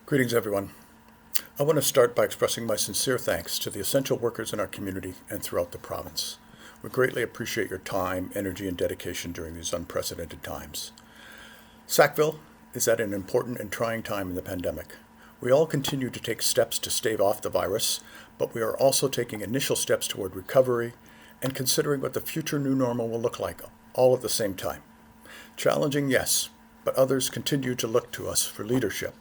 Greetings, everyone. I want to start by expressing my sincere thanks to the essential workers in our community and throughout the province. We greatly appreciate your time, energy, and dedication during these unprecedented times. Sackville is at an important and trying time in the pandemic. We all continue to take steps to stave off the virus, but we are also taking initial steps toward recovery and considering what the future new normal will look like, all at the same time. Challenging, yes, but others continue to look to us for leadership.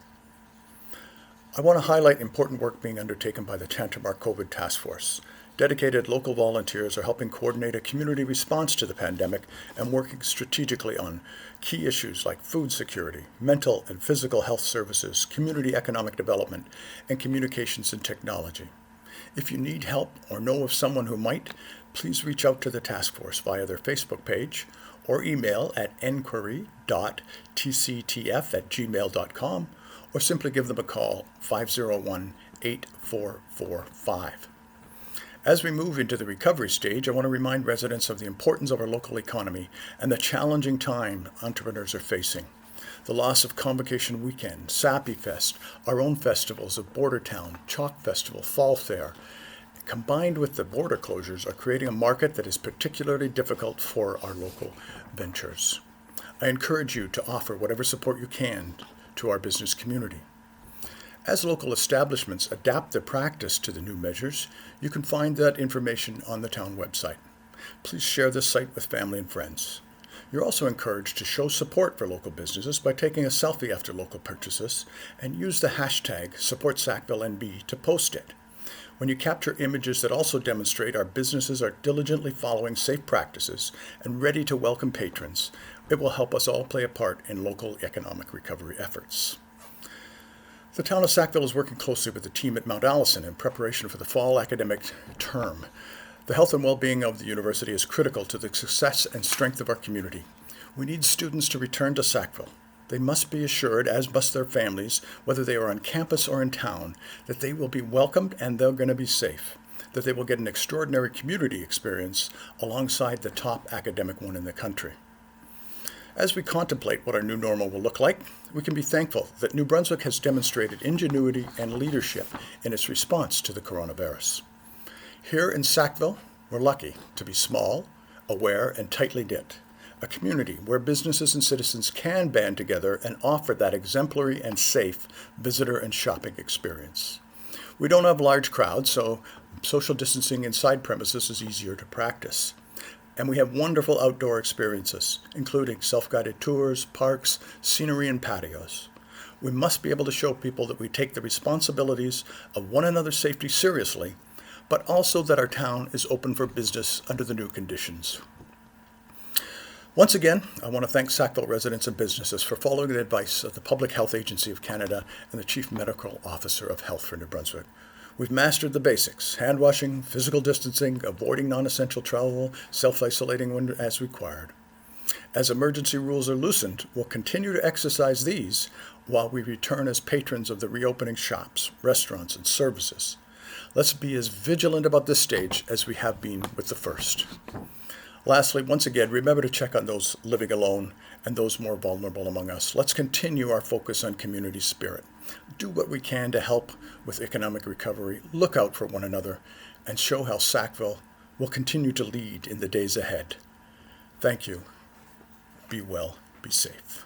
I want to highlight important work being undertaken by the Tantramar COVID Task Force. Dedicated local volunteers are helping coordinate a community response to the pandemic and working strategically on key issues like food security, mental and physical health services, community economic development, and communications and technology. If you need help or know of someone who might, please reach out to the task force via their Facebook page or email at enquiry.tctf@gmail.com or simply give them a call, 501-8445. As we move into the recovery stage, I want to remind residents of the importance of our local economy and the challenging time entrepreneurs are facing. The loss of Convocation Weekend, Sappy Fest, our own festivals of Bordertown, Chalk Festival, Fall Fair, combined with the border closures, are creating a market that is particularly difficult for our local ventures. I encourage you to offer whatever support you can to our business community. As local establishments adapt their practice to the new measures, you can find that information on the town website. Please share this site with family and friends. You're also encouraged to show support for local businesses by taking a selfie after local purchases and use the hashtag #SupportSackvilleNB to post it. When you capture images that also demonstrate our businesses are diligently following safe practices and ready to welcome patrons, it will help us all play a part in local economic recovery efforts. The town of Sackville is working closely with the team at Mount Allison in preparation for the fall academic term. The health and well-being of the university is critical to the success and strength of our community. We need students to return to Sackville. They must be assured, as must their families, whether they are on campus or in town, that they will be welcomed and they're going to be safe, that they will get an extraordinary community experience alongside the top academic one in the country. As we contemplate what our new normal will look like, we can be thankful that New Brunswick has demonstrated ingenuity and leadership in its response to the coronavirus. Here in Sackville, we're lucky to be small, aware, and tightly knit. A community where businesses and citizens can band together and offer that exemplary and safe visitor and shopping experience. We don't have large crowds, so social distancing inside premises is easier to practice. And we have wonderful outdoor experiences, including self-guided tours, parks, scenery, and patios. We must be able to show people that we take the responsibilities of one another's safety seriously, but also that our town is open for business under the new conditions. Once again, I want to thank Sackville residents and businesses for following the advice of the Public Health Agency of Canada and the Chief Medical Officer of Health for New Brunswick. We've mastered the basics: hand washing, physical distancing, avoiding non-essential travel, self-isolating when as required. As emergency rules are loosened, we'll continue to exercise these while we return as patrons of the reopening shops, restaurants, and services. Let's be as vigilant about this stage as we have been with the first. Lastly, once again, remember to check on those living alone and those more vulnerable among us. Let's continue our focus on community spirit. Do what we can to help with economic recovery, look out for one another, and show how Sackville will continue to lead in the days ahead. Thank you. Be well, be safe.